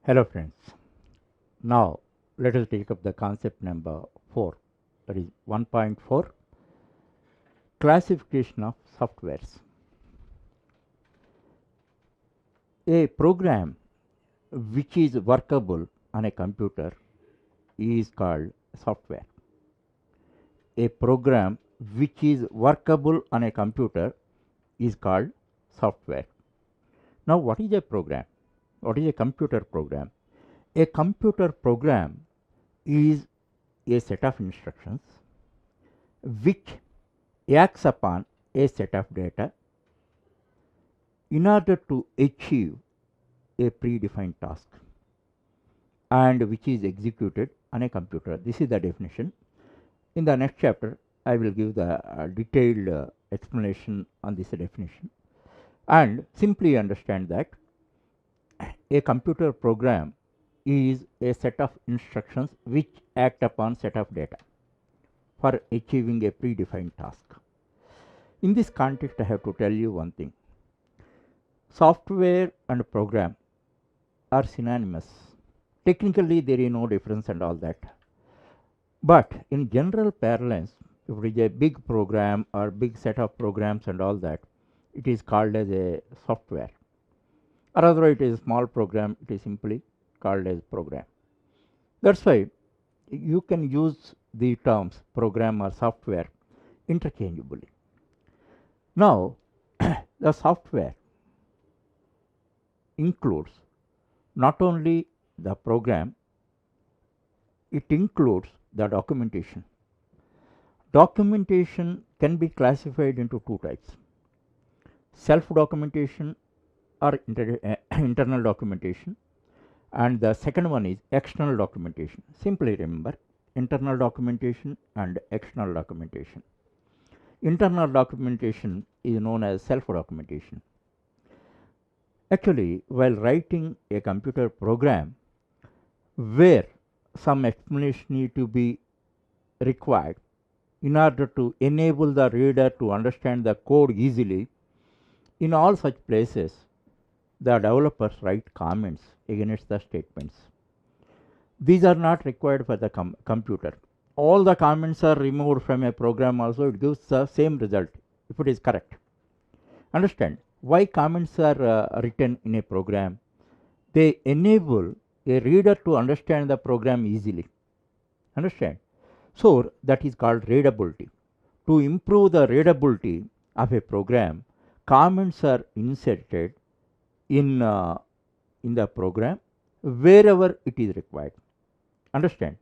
Hello friends. Now let us take up the concept number 4, that is 1.4, classification of softwares. A program which is workable on a computer is called software. A program which is workable on a computer is called software. Now what is a program? What is a computer program? A computer program is a set of instructions which acts upon a set of data in order to achieve a predefined task and which is executed on a computer. This is the definition. In the next chapter, I will give the detailed explanation on this definition, and simply understand that a computer program is a set of instructions which act upon set of data for achieving a predefined task. In this context, I have to tell you one thing. Software and program are synonymous. Technically, there is no difference and all that. But in general parlance, if it is a big program or big set of programs and all that, it is called as a software. Or otherwise, it is a small program, it is simply called as program. That's why you can use the terms program or software interchangeably. Now, the software includes not only the program, it includes the documentation. Documentation can be classified into two types: self documentation or internal documentation, and the second one is external documentation. Simply remember, internal documentation and external documentation. Internal documentation is known as self documentation. Actually, while writing a computer program where some explanation need to be required in order to enable the reader to understand the code easily, in all such places the developers write comments against the statements. These are not required for the computer. All the comments are removed from a program also, it gives the same result if it is correct. Understand why comments are written in a program? They enable a reader to understand the program easily. Understand? So that is called readability. To improve the readability of a program, comments are inserted in the program wherever it is required. Understand?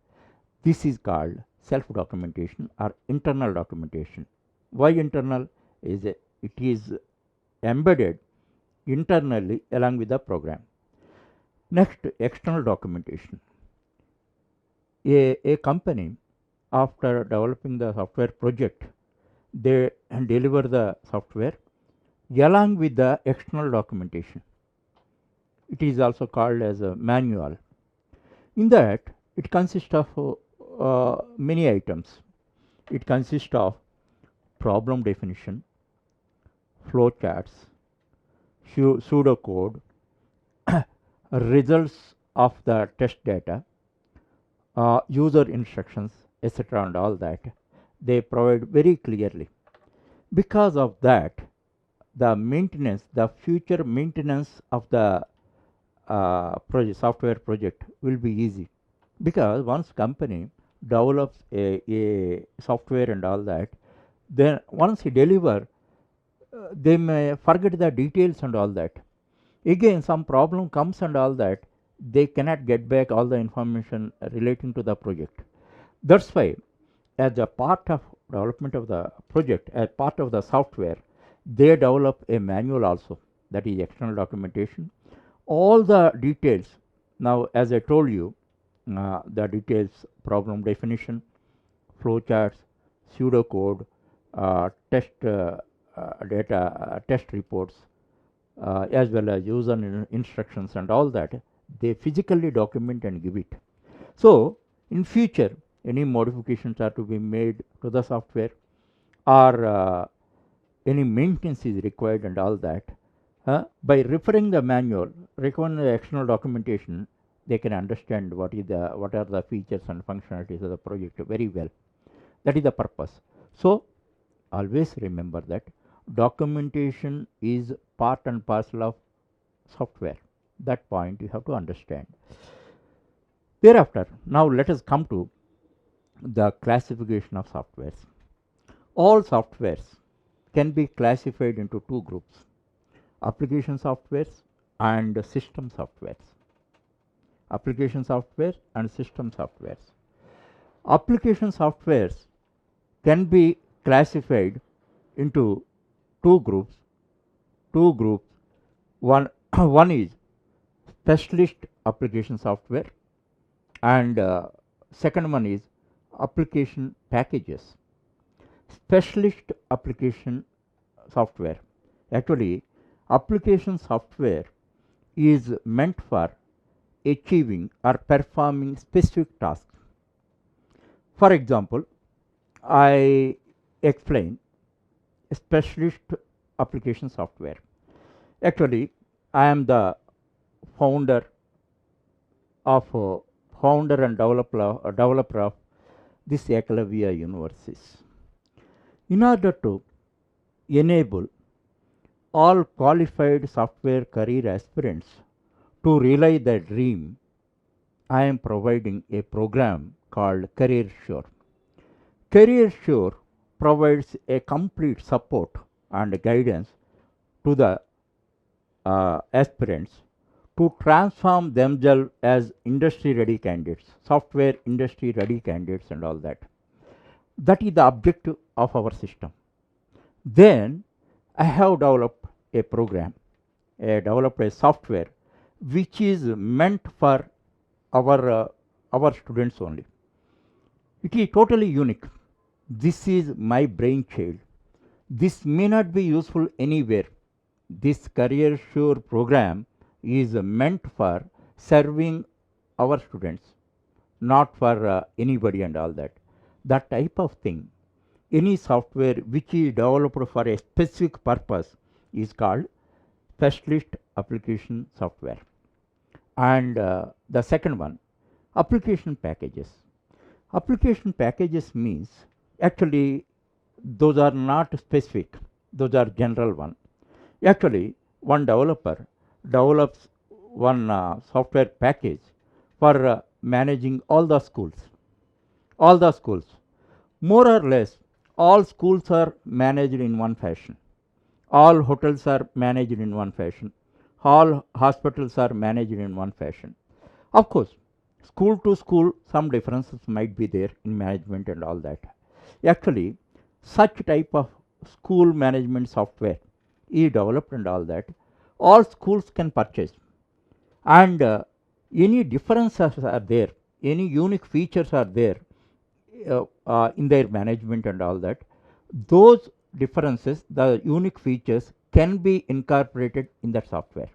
This is called self documentation or internal documentation. Why internal? It is embedded internally along with the program. Next, external documentation. A company, after developing the software project, they deliver the software along with the external documentation. It is also called as a manual. In that, it consists of many items. It consists of problem definition, flowcharts, pseudocode, results of the test data, user instructions, etc., and all that. They provide very clearly. Because of that, the maintenance, the future maintenance of the software project will be easy, because once company develops a software and all that, then once he deliver, they may forget the details and all that. Again, some problem comes and all that, they cannot get back all the information relating to the project. That's why, as a part of development of the project, as part of the software, they develop a manual also, that is external documentation. All the details, now as I told you, the details: problem definition, flowcharts, pseudocode, test data, test reports, as well as user instructions and all that, they physically document and give it. So in future, any modifications are to be made to the software, or any maintenance is required and all that, by referring the manual, referring the external documentation, They can understand what are the features and functionalities of the project very well. That is the purpose. So always remember that documentation is part and parcel of software. That point you have to understand. Thereafter, now let us come to the classification of softwares. All softwares can be classified into two groups: application softwares and system softwares. Application software and system softwares. Application softwares can be classified into two groups. Two groups. One one is specialist application software, and second one is application packages. Specialist application software. Actually, application software is meant for achieving or performing specific tasks. For example, I explain specialist application software. Actually, I am the founder and developer of this Eklavya Universities. In order to enable all qualified software career aspirants to realize their dream, I am providing a program called CareerSure. CareerSure provides a complete support and guidance to the aspirants to transform themselves as industry ready candidates, software industry ready candidates, and all that. That is the objective of our system. Then I have developed a program, developed a software which is meant for our students only. It is totally unique. This is my brainchild. This may not be useful anywhere. This CareerSure program is meant for serving our students, not for anybody and all that. That type of thing. Any software which is developed for a specific purpose is called specialist application software. And the second one, application packages. Application packages means actually those are not specific, those are general one. Actually, one developer develops one software package for managing all the schools. All the schools. More or less, all schools are managed in one fashion. All hotels are managed in one fashion. All hospitals are managed in one fashion. Of course, school to school, some differences might be there in management and all that. Actually, such type of school management software is developed and all that. All schools can purchase, and any differences are there, any unique features are there in their management and all that. Those differences, the unique features, can be incorporated in that software.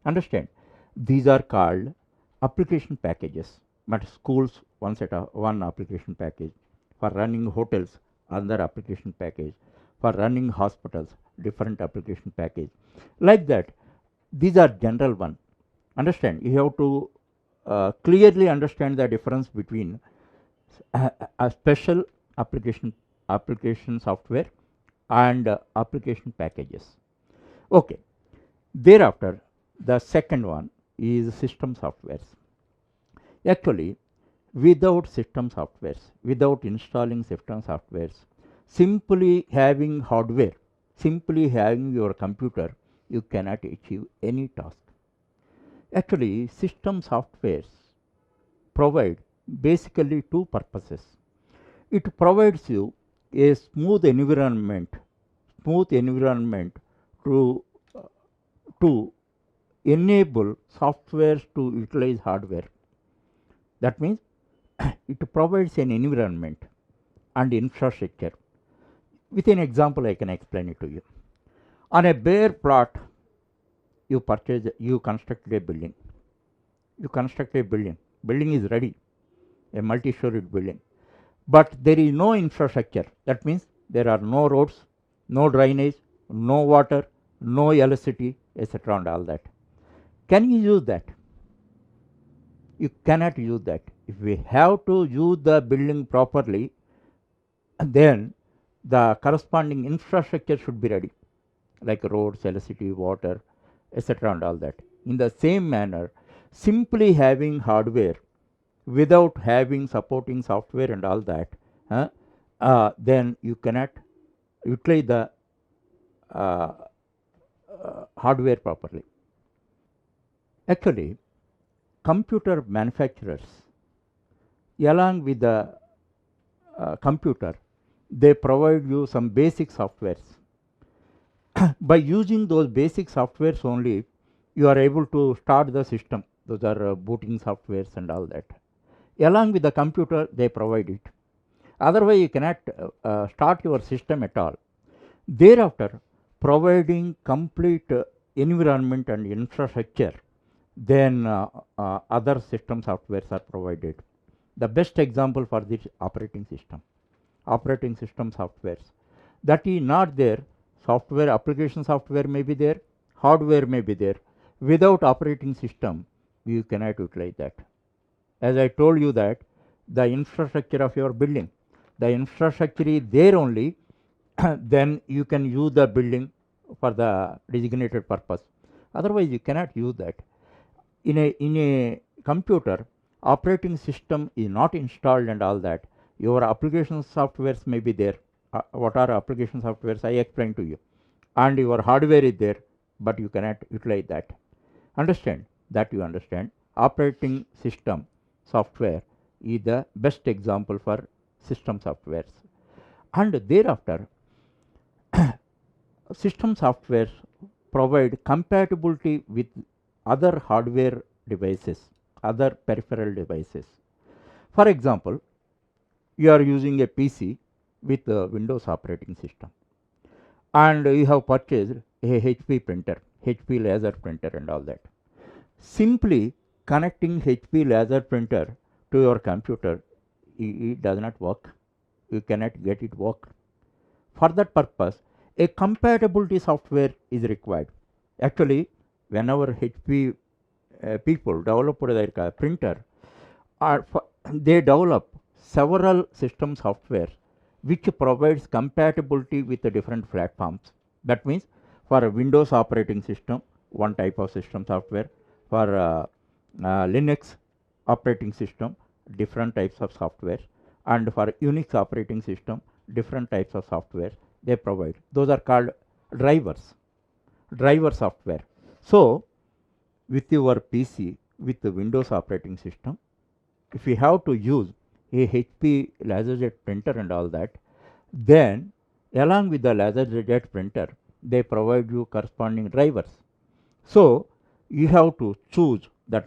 Understand? These are called application packages. But schools, one application package. For running hotels, another application package. For running hospitals, different application package. Like that, these are general one. Understand? You have to clearly understand the difference between a special application software and application packages. Okay. Thereafter, the second one is system softwares. Actually, without system softwares, without installing system softwares, simply having hardware, simply having your computer, you cannot achieve any task. Actually, system softwares provide basically two purposes. It provides you a smooth environment to enable softwares to utilize hardware. That means it provides an environment and infrastructure. With an example, I can explain it to you. On a bare plot, you constructed a building. Building is ready, a multi-storied building. But there is no infrastructure. That means there are no roads, no drainage, no water, no electricity, etc. and all that. Can you use that? you cannot use that. If we have to use the building properly, then the corresponding infrastructure should be ready, like roads, electricity, water, etc. and all that. In the same manner, simply having hardware without having supporting software and all that, then you cannot utilize the uh, hardware properly. Actually, computer manufacturers, along with the computer, they provide you some basic softwares. By using those basic softwares only, you are able to start the system. Those are booting softwares and all that. Along with the computer, they provide it. Otherwise, you cannot start your system at all. Thereafter, providing complete environment and infrastructure, then other system softwares are provided. The best example for this operating system softwares. That is not there. Software, application software may be there, hardware may be there. Without operating system, you cannot utilize that. As I told you that the infrastructure of your building, the infrastructure is there only, then you can use the building for the designated purpose. Otherwise, you cannot use that. In a computer, operating system is not installed and all that. Your application softwares may be there. What are application softwares? I explained to you. And your hardware is there, but you cannot utilize that. Understand that you understand. Operating system software is the best example for system softwares. And thereafter, system softwares provide compatibility with other hardware devices, other peripheral devices. For example, you are using a PC with a Windows operating system, and you have purchased a HP printer, HP laser printer and all that. Simply connecting HP laser printer to your computer, it does not work. You cannot get it work. For that purpose, a compatibility software is required. Actually, whenever HP people develop their printer, they develop several system software which provides compatibility with the different platforms. That means for a Windows operating system, one type of system software. For Linux operating system, different types of software. And for Unix operating system, different types of software they provide. Those are called drivers, driver software. So, with your PC, with the Windows operating system, if you have to use a HP LaserJet printer and all that, then along with the LaserJet printer, they provide you corresponding drivers. So, you have to choose the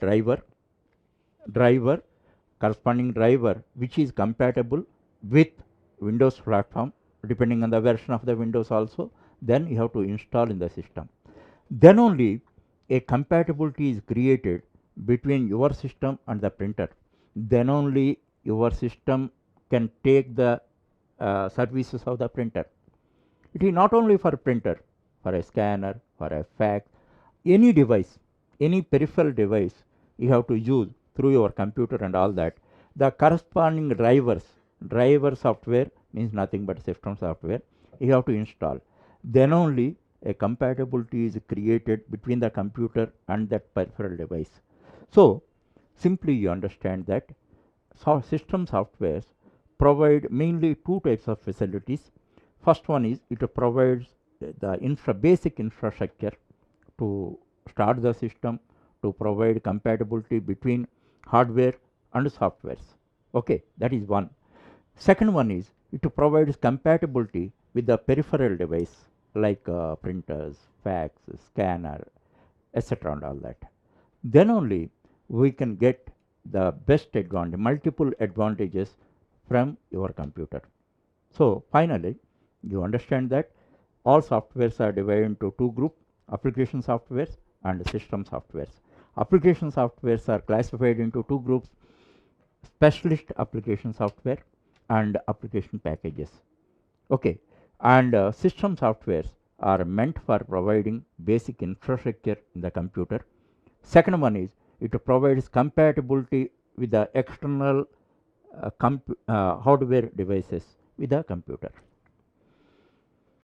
corresponding driver which is compatible with Windows platform, depending on the version of the Windows also. Then you have to install in the system. Then only a compatibility is created between your system and the printer. Then only your system can take the services of the printer. It is not only for printer, for a scanner, for a fax, any device, any peripheral device you have to use through your computer and all that. The corresponding driver software means nothing but system software, you have to install. Then only a compatibility is created between the computer and that peripheral device. So, simply you understand that system softwares provide mainly two types of facilities. First one is it provides the basic infrastructure to start the system, to provide compatibility between hardware and softwares. Okay, that is one. Second one is it provides compatibility with the peripheral device like printers, fax, scanner, etc. and all that. Then only we can get the best advantage, multiple advantages from your computer. So, finally, you understand that all softwares are divided into two groups, application softwares and system softwares. Application softwares are classified into two groups, specialist application software and application packages. Okay, and system softwares are meant for providing basic infrastructure in the computer. Second one is It provides compatibility with the external hardware devices with the computer.